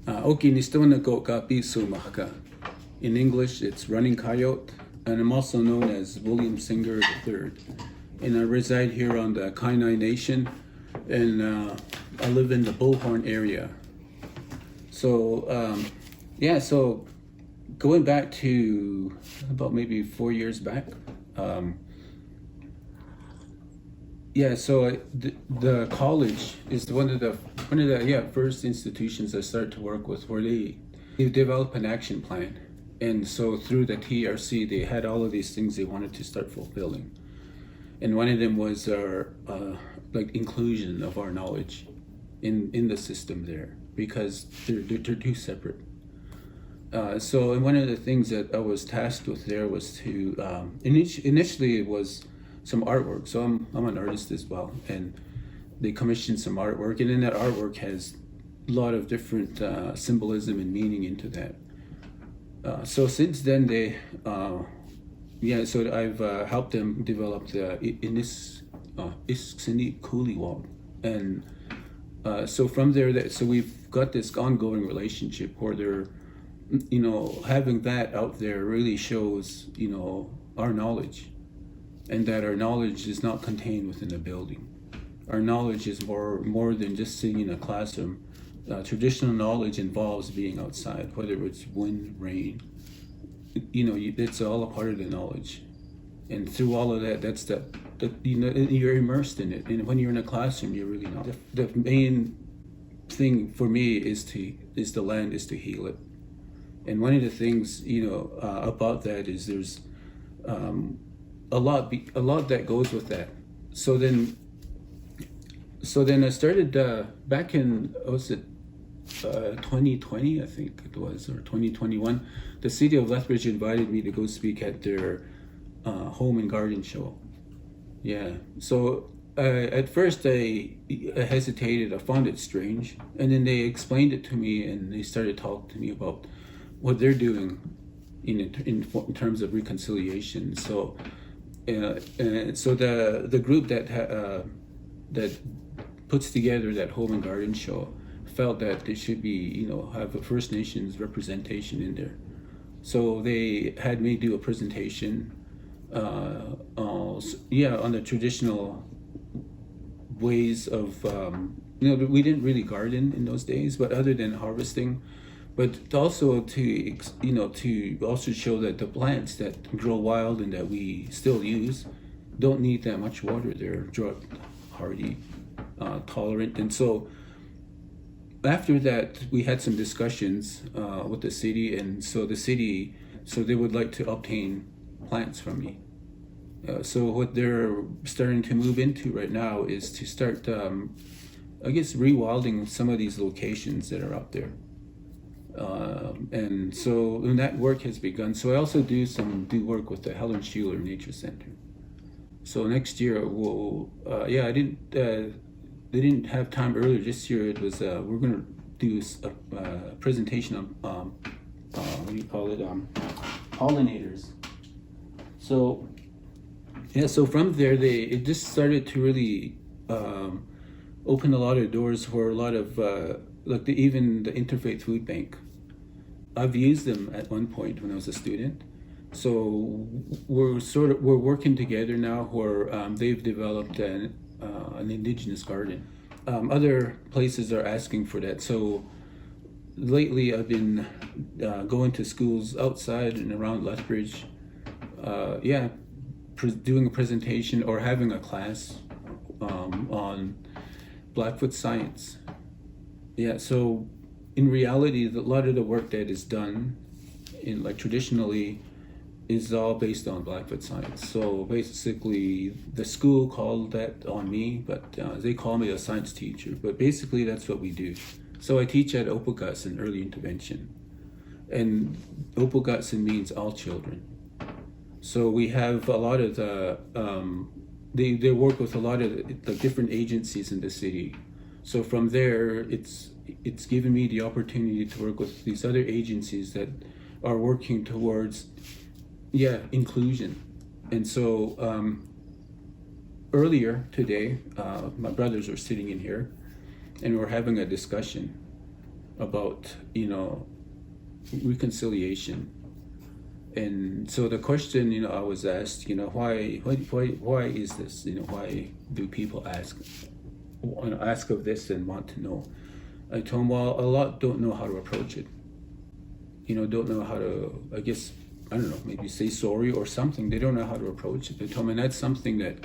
Oki nistawana go kapi sumahaka. In English, it's Running Coyote, and I'm also known as William Singer III. And I reside here on the Kainai Nation, and I live in the Bullhorn area. So, so going back to about maybe 4 years back, the college is one of the first institutions I started to work with where they develop an action plan, and so through the TRC they had all of these things they wanted to start fulfilling, and one of them was our like inclusion of our knowledge in the system there, because they're two separate. And one of the things that I was tasked with there was to initially it was some artwork. So I'm an artist as well, and they commissioned some artwork, and then that artwork has a lot of different symbolism and meaning into that. So since then so I've helped them develop the Iskini Kuliwal, and so from there, so we've got this ongoing relationship where they're, having that out there really shows, our knowledge, and that our knowledge is not contained within a building. Our knowledge is more than just sitting in a classroom. Traditional knowledge involves being outside, whether it's wind, rain. It's all a part of the knowledge, and through all of that, that's you're immersed in it. And when you're in a classroom, you're really not. The main thing for me is to heal it. And one of the things about that is there's a lot that goes with that. So then I started back in 2020, I think it was, or 2021. The city of Lethbridge invited me to go speak at their home and garden show. Yeah. So at first I hesitated. I found it strange, and then they explained it to me, and they started talking to me about what they're doing in terms of reconciliation. So the group that puts together that home and garden show felt that there should be have a First Nations representation in there. So they had me do a presentation on the traditional ways of we didn't really garden in those days, but other than harvesting, but also to also show that the plants that grow wild and that we still use don't need that much water. They're drought hardy, tolerant. And so after that, we had some discussions with the city, and so they would like to obtain plants from me. So what they're starting to move into right now is to start, rewilding some of these locations that are out there. And that work has begun. So I also do work with the Helen Schuler Nature Center. So next year they didn't have time earlier this year. It was we're gonna do a presentation on pollinators. So from there it just started to really open a lot of doors for a lot of even the Interfaith Food Bank. I've used them at one point when I was a student. So we're working together now where they've developed an indigenous garden. Other places are asking for that. So lately I've been going to schools outside and around Lethbridge, doing a presentation or having a class on Blackfoot science. Yeah, so in reality, a lot of the work that is done traditionally is all based on Blackfoot science. So basically, the school called that on me, but they call me a science teacher. But basically, that's what we do. So I teach at Opagutsin Early Intervention, and Opagutsin means all children. So we have a lot of they work with a lot of the different agencies in the city. So from there, it's given me the opportunity to work with these other agencies that are working towards inclusion. And so earlier today, my brothers were sitting in here, and we're having a discussion. about reconciliation. And so the question I was asked, why is this, why do people ask of this and want to know? I told them, well, a lot don't know how to approach it, don't know how to, I guess, I don't know, maybe say sorry or something. They don't know how to approach it. They told me, and that's something that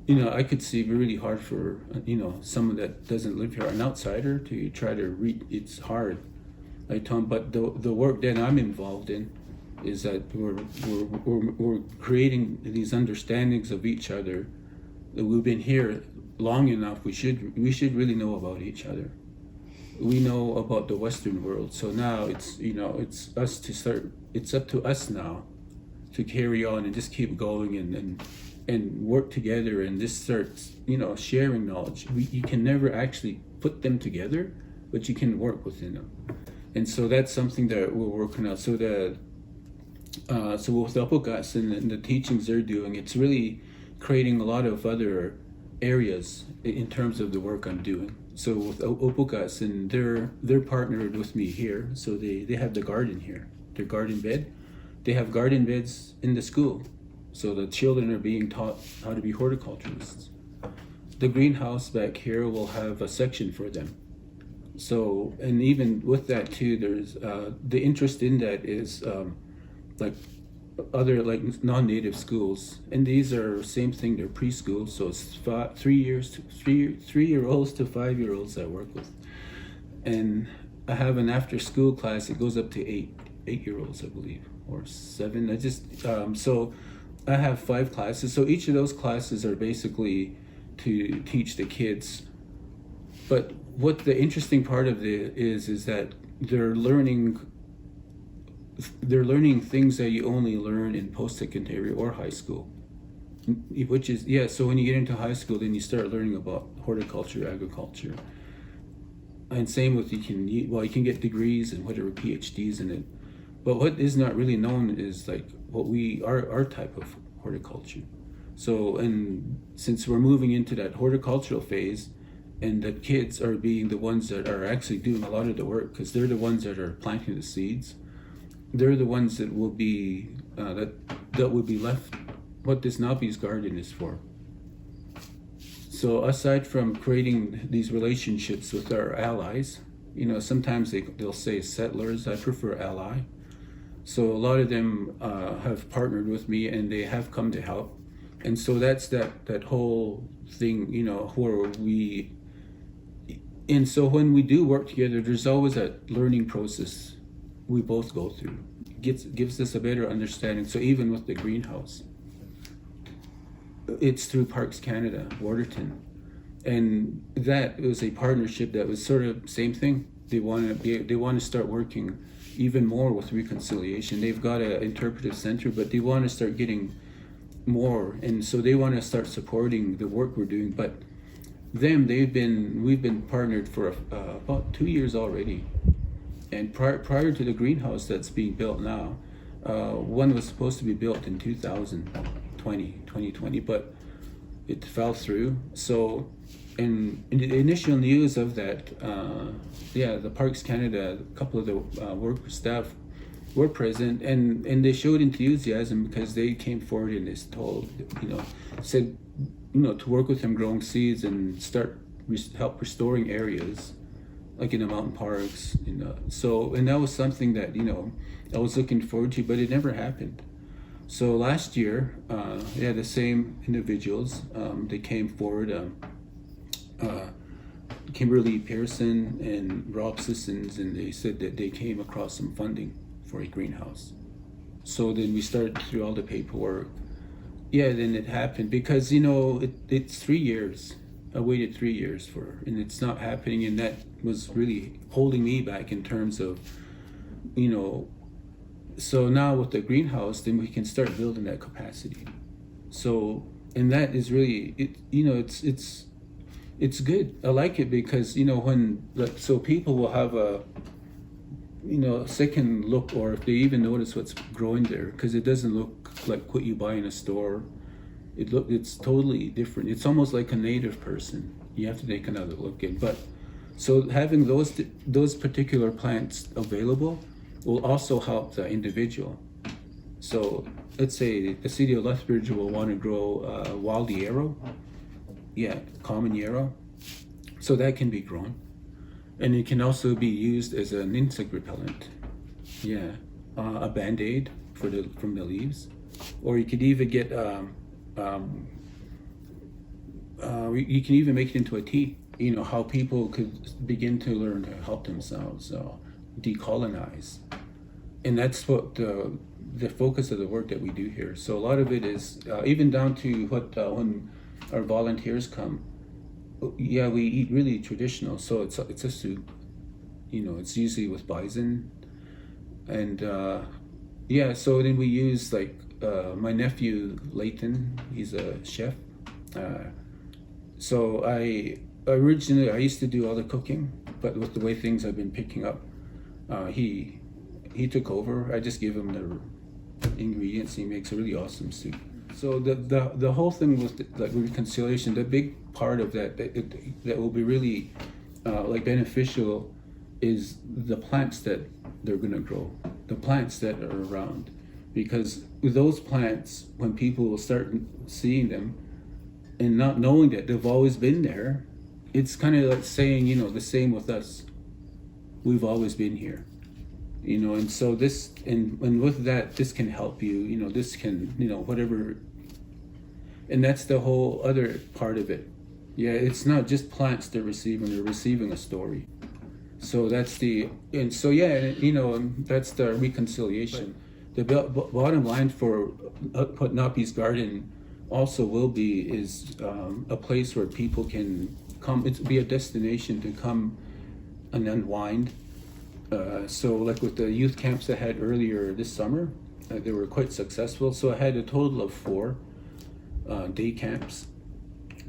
I could see really hard for someone that doesn't live here, an outsider, to try to read. It's hard. I told them, but the work that I'm involved in is that we're creating these understandings of each other. That we've been here long enough. We should really know about each other. We know about the Western world, so now it's us to start. It's up to us now to carry on and just keep going and work together and just start sharing knowledge. You can never actually put them together, but you can work within them, and so that's something that we're working on. So so with the Upukas and the teachings they're doing, it's really creating a lot of other areas in terms of the work I'm doing. So with Upukas, and they're partnered with me here, so they have the garden here, their garden bed. They have garden beds in the school, so the children are being taught how to be horticulturists. The greenhouse back here will have a section for them. So, and even with that too, there's the interest in that is like other like non-native schools, and these are same thing. They're preschool, so it's 3-year-olds to 5-year-olds I work with, and I have an after-school class. It goes up to 8-year-olds, I believe, or 7. I just so I have 5 classes. So each of those classes are basically to teach the kids. But what the interesting part of it is that they're learning things that you only learn in post-secondary or high school, which is so when you get into high school, then you start learning about horticulture, agriculture, and same with you can get degrees and whatever, PhDs in it, but what is not really known is like what our type of horticulture. So, and since we're moving into that horticultural phase, and the kids are being the ones that are actually doing a lot of the work, because they're the ones that are planting the seeds. They're the ones that will be that will be left. What this Nabi's garden is for. So aside from creating these relationships with our allies, sometimes they'll say settlers. I prefer ally. So a lot of them have partnered with me, and they have come to help. And so that's that whole thing, where we. And so when we do work together, there's always that learning process we both go through. Gives us a better understanding. So even with the greenhouse, it's through Parks Canada, Waterton, and that was a partnership that was sort of same thing. They want to start working even more with reconciliation. They've got an interpretive center, but they want to start getting more, and so they want to start supporting the work we're doing. But we've been partnered for about 2 years already. And prior to the greenhouse that's being built now, one was supposed to be built in 2020, but it fell through. So, in the initial news of that, the Parks Canada, a couple of the work staff were present, and they showed enthusiasm because they came forward and said, to work with them growing seeds and help restoring areas, like in the mountain parks, so, and that was something that, I was looking forward to, but it never happened. So last year, the same individuals, they came forward, Kimberly Pearson and Rob Sissons, and they said that they came across some funding for a greenhouse. So then we started through all the paperwork. Then it happened because, it's 3 years. I waited 3 years and it's not happening, and that was really holding me back in terms of, so now with the greenhouse, then we can start building that capacity. So, and that is really, it's good. I like it because, so people will have a, second look, or if they even notice what's growing there, because it doesn't look like what you buy in a store. It's totally different. It's almost like a native person. You have to take another look at. But So having those particular plants available will also help the individual. So let's say the city of Lethbridge will want to grow wild yarrow, common yarrow. So that can be grown, and it can also be used as an insect repellent. A band-aid from the leaves, or you could even get you can even make it into a tea. You know how people could begin to learn to help themselves, decolonize, and that's what the focus of the work that we do here. So a lot of it is even down to what when our volunteers come. We eat really traditional. So it's a soup. You know, it's usually with bison, and So then we use like my nephew Leighton. He's a chef. So I used to do all the cooking, but with the way things have been picking up, he took over. I just give him the ingredients. He makes a really awesome soup. So the whole thing with like reconciliation, the big part of that will be really like beneficial is the plants that they're going to grow, the plants that are around, because with those plants, when people will start seeing them and not knowing that they've always been there, it's kind of like saying, you know, the same with us. We've always been here, you know, and so this, and with that, this can help you, you know, this can, you know, whatever. And that's the whole other part of it. Yeah, it's not just plants they're receiving a story. So that's you know, that's the reconciliation. The bottom line for what Napi's Garden also will be is a place where people can come. It'll be a destination to come and unwind. So like with the youth camps I had earlier this summer, they were quite successful. So I had a total of 4 day camps.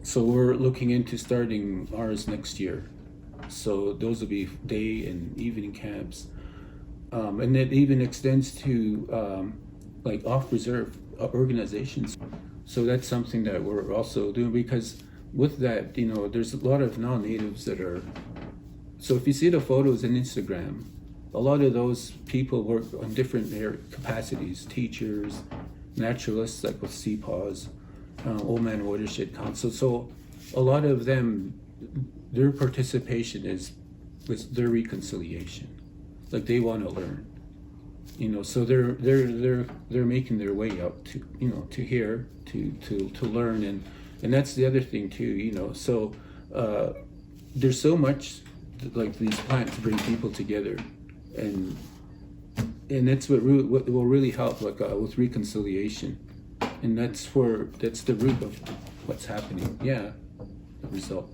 So we're looking into starting ours next year. So those will be day and evening camps. And it even extends to like off-reserve organizations. So that's something that we're also doing, because with that, you know, there's a lot of non-natives that are, so if you see the photos on Instagram, a lot of those people work on different capacities, teachers, naturalists like with CPAWS, Old Man Watershed Council. So a lot of them, their participation is with their reconciliation. Like they want to learn, you know, so they're making their way up to, you know, to here to learn, and that's the other thing too, you know. So there's so much like these plants bring people together, and that's what will really help, like with reconciliation, and that's the root of what's happening. The result.